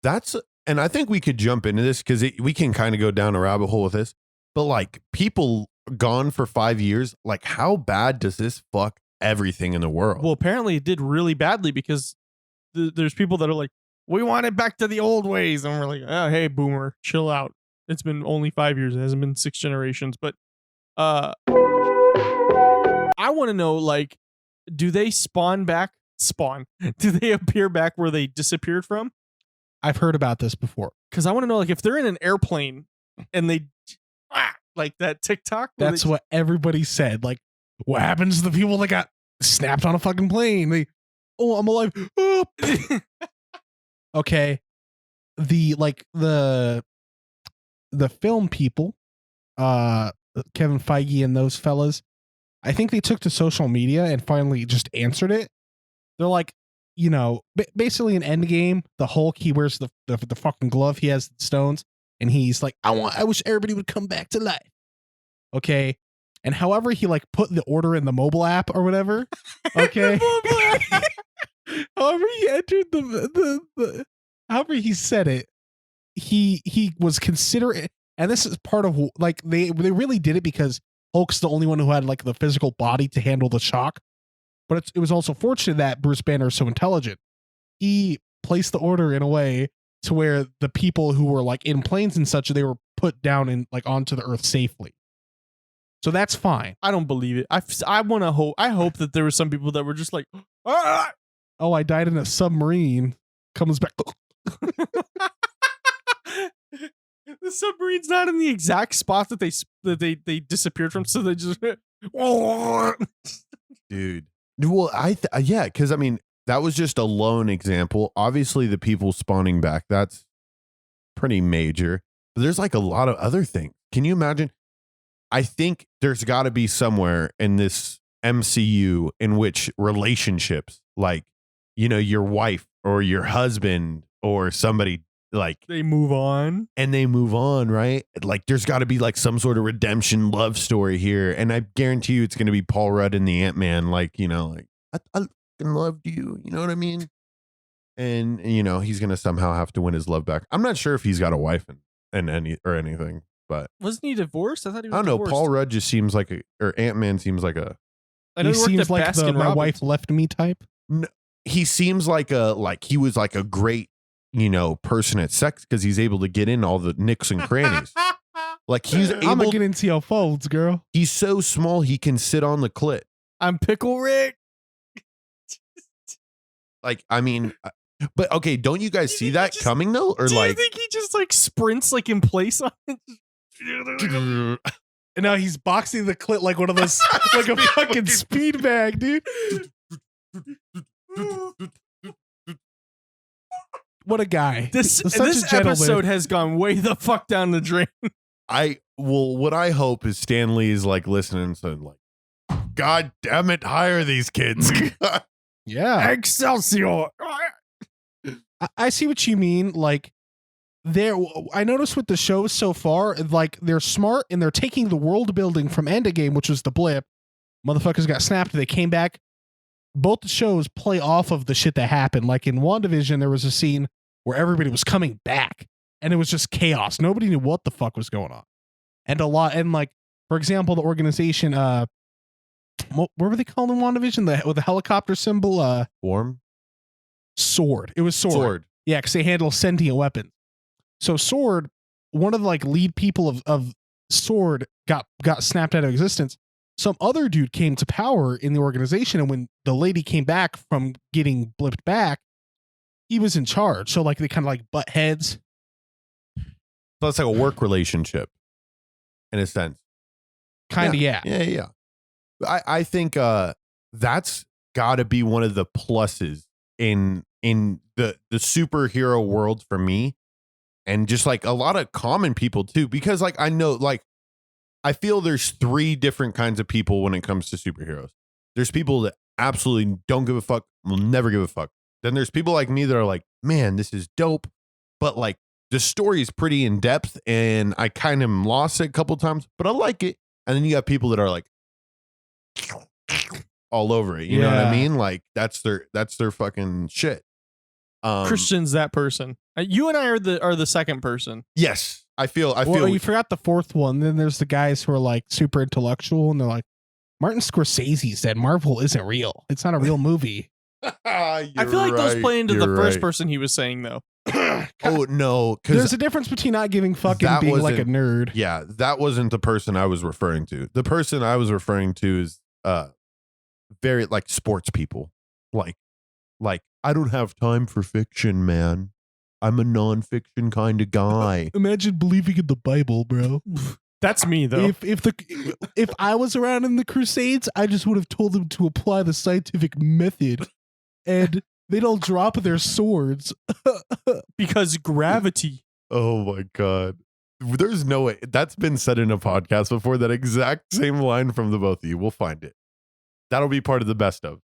That's, and I think we could jump into this because we can kind of go down a rabbit hole with this, but like people gone for 5 years, like how bad does this fuck everything in the world? Well, apparently it did really badly because there's people that are like, we want it back to the old ways. And we're like, oh, hey, boomer, chill out. It's been only 5 years. It hasn't been 6 generations. But I want to know, like, do they spawn back? Do they appear back where they disappeared from? I've heard about this before. Because I want to know, like, if they're in an airplane and they, like that TikTok. That's what everybody said. Like, what happens to the people that got snapped on a fucking plane? I'm alive. Oh. Okay. The film people, Kevin Feige and those fellas, I think they took to social media and finally just answered it. They're like, basically in Endgame, the Hulk, he wears the fucking glove, he has the stones, and he's like, I wish everybody would come back to life. Okay. And however he like put the order in the mobile app or whatever. Okay. However he entered the however he said it, he was considerate, and this is part of like they really did it because Hulk's the only one who had like the physical body to handle the shock. But it was also fortunate that Bruce Banner is so intelligent. He placed the order in a way to where the people who were like in planes and such, they were put down and like onto the earth safely. So that's fine. I don't believe it. I want to hope. I hope that there were some people that were just like, ah! Oh, I died in a submarine. Comes back. The submarine's not in the exact spot that they disappeared from, so they just dude. Well, yeah, because I mean that was just a lone example. Obviously, the people spawning back, that's pretty major. But there's like a lot of other things. Can you imagine? I think there's got to be somewhere in this MCU in which relationships, like, your wife or your husband or somebody, like they move on, right? Like there's got to be like some sort of redemption love story here, and I guarantee you it's going to be Paul Rudd and the Ant-Man, like, like I loved you, you know what I mean? And he's going to somehow have to win his love back. I'm not sure if he's got a wife and anything, but wasn't he divorced? I thought he was. I don't know. Divorced. Paul Rudd just seems like or Ant-Man seems like a. I know he seems like the my wife left me type. No, he seems like he was like a great person at sex because he's able to get in all the nicks and crannies. Like he's able. I'm gonna get into your folds, girl. He's so small he can sit on the clit. I'm Pickle Rick. Like, I mean, but okay, don't you guys see that coming though? Or do like, you think he just like sprints like in place on it? And now he's boxing the clit like one of those, like a fucking speed bag, dude. What a guy. This episode has gone way the fuck down the drain. What I hope is Stan Lee is like listening and saying like, God damn it, hire these kids. Yeah. Excelsior. I see what you mean. Like, I noticed with the shows so far, like they're smart and they're taking the world building from Endgame, which was the blip. Motherfuckers got snapped. They came back. Both shows play off of the shit that happened. Like in WandaVision, there was a scene where everybody was coming back and it was just chaos. Nobody knew what the fuck was going on. And like, for example, the organization, what were they called in WandaVision? With the helicopter symbol? Worm? Sword. It was Sword. Yeah, because they handle sentient weapons. So Sword, one of the like lead people of Sword got snapped out of existence. Some other dude came to power in the organization, and when the lady came back from getting blipped back, he was in charge. So like they kind of like butt heads. So it's like a work relationship in a sense. Kind of, yeah. Yeah. I think that's got to be one of the pluses in the superhero world for me, and just like a lot of common people too, because like I know, like I feel there's 3 different kinds of people when it comes to superheroes. There's people that absolutely don't give a fuck, will never give a fuck. Then there's people like me that are like, man, this is dope, but like the story is pretty in depth and I kind of lost it a couple times, but I like it. And then you got people that are like all over it. You know what I mean? Like that's their fucking shit. Christian's that person. You and I are the second person. Yes, I feel. Well, you forgot the fourth one. Then there's the guys who are like super intellectual, and they're like, Martin Scorsese said Marvel isn't real. It's not a real movie. I feel like those play into the first person he was saying though. Oh no, there's a difference between not giving fuck and being like a nerd. Yeah, that wasn't the person I was referring to. The person I was referring to is very like sports people. Like I don't have time for fiction, man. I'm a non-fiction kind of guy. Imagine believing in the Bible, bro. That's me though. If I was around in the Crusades, I just would have told them to apply the scientific method, and they'd all drop their swords because gravity. Oh my god, there's no way that's been said in a podcast before. That exact same line from the both of you. We'll find it. That'll be part of the best of.